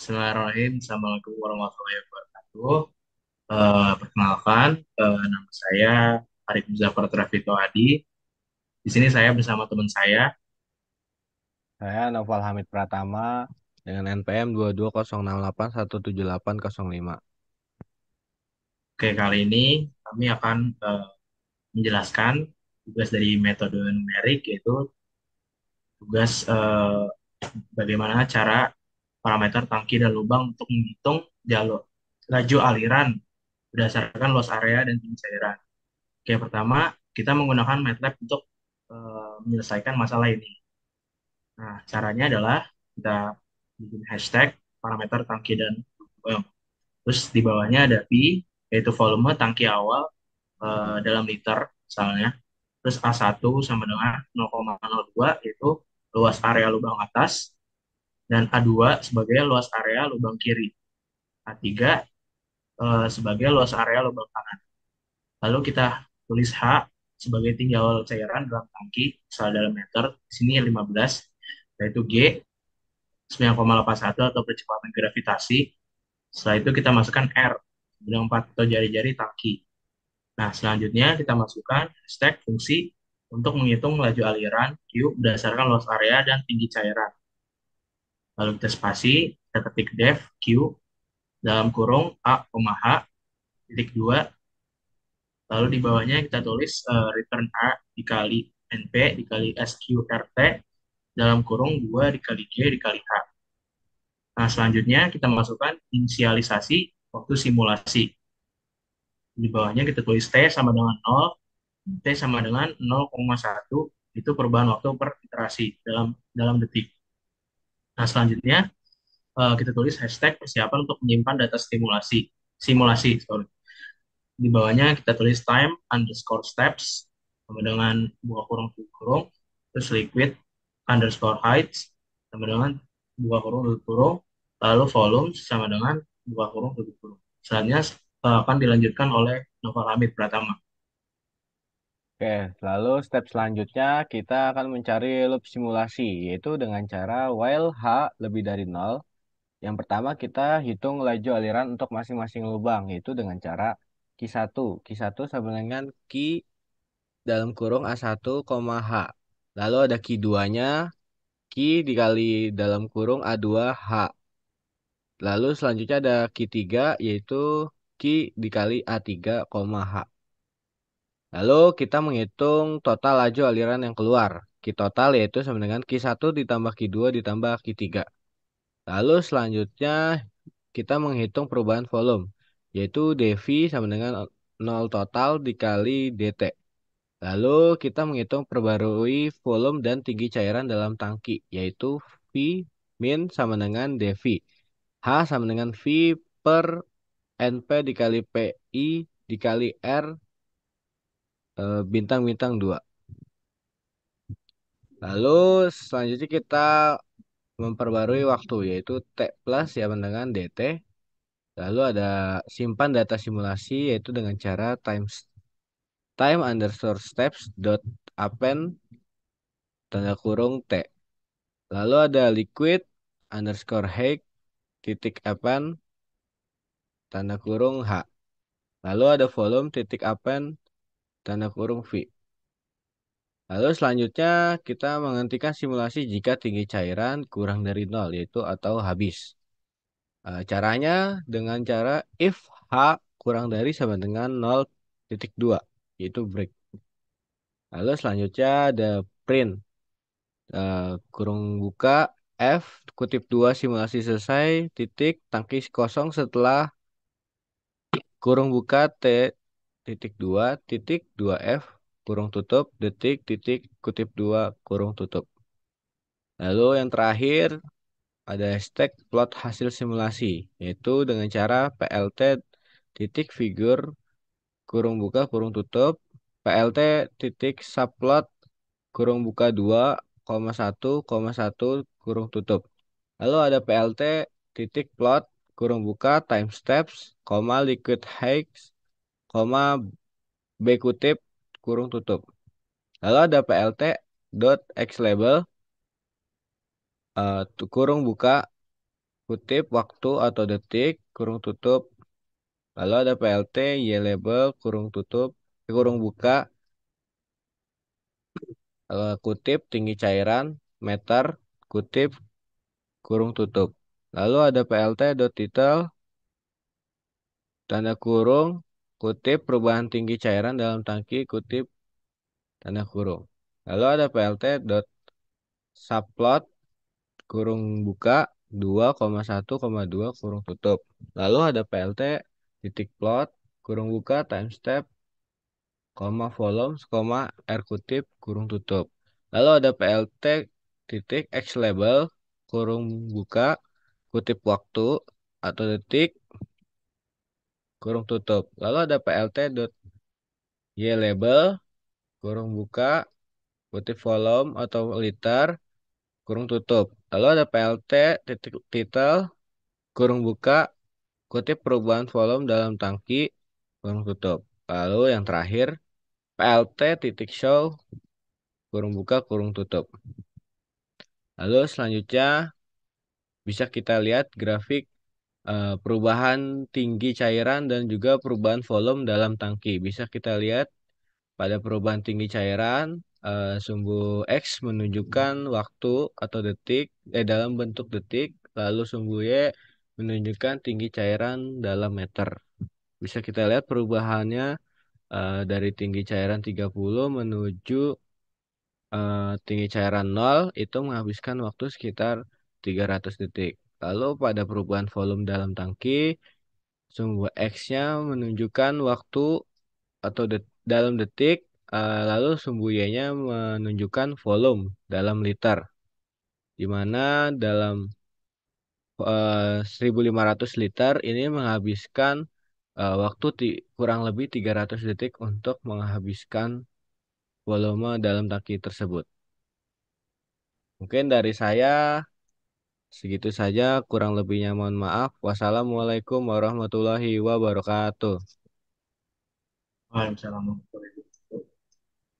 Bismillahirrahmanirrahim. Assalamualaikum warahmatullahi wabarakatuh. Perkenalkan, nama saya Arif Muzaffar Trafito Adi. Di sini saya bersama teman saya. Saya Noval Hamid Pratama dengan NPM 2206817805. Oke, kali ini kami akan menjelaskan tugas dari metode numerik, yaitu tugas bagaimana cara parameter tangki dan lubang untuk menghitung jalur laju aliran berdasarkan luas area dan tinggi cairan. Oke, pertama kita menggunakan MATLAB untuk menyelesaikan masalah ini. Nah, caranya adalah kita bikin hashtag parameter tangki dan volume. Terus di bawahnya ada P, yaitu volume tangki awal dalam liter misalnya. Terus A1 sama dengan 0,02, yaitu luas area lubang atas, dan A2 sebagai luas area lubang kiri. A3 sebagai luas area lubang kanan. Lalu kita tulis H sebagai tinggi awal cairan dalam tangki, misal dalam meter, di sini 15, yaitu G 9,81 atau percepatan gravitasi. Setelah itu kita masukkan R, bidang 4 atau jari-jari tangki. Nah, selanjutnya kita masukkan hashtag fungsi untuk menghitung laju aliran Q berdasarkan luas area dan tinggi cairan. Lalu kita spasi, kita ketik def Q dalam kurung A, H, titik 2. Lalu di bawahnya kita tulis return A dikali NP dikali SQRT dalam kurung 2 dikali G dikali H. Nah, selanjutnya kita masukkan inisialisasi waktu simulasi. Di bawahnya kita tulis T sama dengan 0, T sama dengan 0,1, itu perubahan waktu per iterasi dalam dalam detik. Nah, selanjutnya kita tulis hashtag persiapan untuk menyimpan data simulasi, sorry. Di bawahnya kita tulis time underscore steps sama dengan buka kurung tutup kurung, terus liquid underscore height sama dengan buka kurung tutup kurung, lalu volume sama dengan buka kurung tutup kurung. Selanjutnya akan dilanjutkan oleh Noval Hamid Pratama. Oke, lalu step selanjutnya kita akan mencari loop simulasi, yaitu dengan cara while H lebih dari 0. Yang pertama kita hitung laju aliran untuk masing-masing lubang, yaitu dengan cara Q1. Q1 sama dengan Q dalam kurung A1, H. Lalu ada Q2-nya, Q dikali dalam kurung A2, H. Lalu selanjutnya ada Q3 yaitu Q dikali A3, H. Lalu kita menghitung total laju aliran yang keluar. Q total yaitu sama dengan Q1 ditambah Q2 ditambah Q3. Lalu selanjutnya kita menghitung perubahan volume. Yaitu dV sama dengan 0 total dikali dt. Lalu kita menghitung perbarui volume dan tinggi cairan dalam tangki. Yaitu V min sama dengan dV. H sama dengan V per NP dikali PI dikali R bintang-bintang 2. Lalu selanjutnya kita memperbarui waktu yaitu T plus sama dengan DT. Lalu ada simpan data simulasi yaitu dengan cara time underscore steps dot append tanda kurung T. Lalu ada liquid underscore height titik append tanda kurung H. Lalu ada volume titik append tanda kurung V. Lalu selanjutnya kita menghentikan simulasi jika tinggi cairan kurang dari 0 yaitu atau habis. Caranya dengan cara if H kurang dari sama dengan 0,2 yaitu break. Lalu selanjutnya ada print kurung buka F kutip 2 simulasi selesai titik tangki kosong setelah kurung buka T titik 2 titik 2 F kurung tutup detik titik kutip 2 kurung tutup. Lalu yang terakhir ada hashtag plot hasil simulasi, yaitu dengan cara PLT titik figur kurung buka kurung tutup PLT titik subplot kurung buka 2,1,1 kurung tutup. Lalu ada PLT titik plot kurung buka time steps, liquid height, B kutip kurung tutup. Lalu ada PLT dot x label kurung buka kutip waktu atau detik, kurung tutup. Lalu ada PLT, Y label, kurung tutup, kurung buka, kutip tinggi cairan, meter, kutip, kurung tutup. Lalu ada PLT dot title, tanda kurung, kutip perubahan tinggi cairan dalam tangki, kutip, tanda kurung. Lalu ada PLT dot subplot, kurung buka, 2,1,2 kurung tutup. Lalu ada PLT titik plot, kurung buka, time step, koma volumes, koma R kutip, kurung tutup. Lalu ada PLT titik X label, kurung buka, kutip waktu atau detik, kurung tutup. Lalu ada PLT dot Y label, kurung buka, kutip volume atau liter, kurung tutup. Lalu ada PLT titik title, kurung buka, kutip perubahan volume dalam tangki, kurung tutup. Lalu yang terakhir, PLT titik show, kurung buka, kurung tutup. Lalu selanjutnya bisa kita lihat grafik perubahan tinggi cairan dan juga perubahan volume dalam tangki. Bisa kita lihat pada perubahan tinggi cairan, sumbu X menunjukkan waktu atau detik, dalam bentuk detik, lalu sumbu Y menunjukkan tinggi cairan dalam meter. Bisa kita lihat perubahannya dari tinggi cairan 30 menuju tinggi cairan 0 itu menghabiskan waktu sekitar 300 detik. Lalu pada perubahan volume dalam tangki, sumbu X-nya menunjukkan waktu atau dalam detik, lalu sumbu Y-nya menunjukkan volume dalam liter, di mana dalam 1.500 liter ini menghabiskan waktu kurang lebih 300 detik untuk menghabiskan volume dalam tangki tersebut. Mungkin dari saya segitu saja, kurang lebihnya mohon maaf. Wassalamualaikum warahmatullahi wabarakatuh. Waalaikumsalam.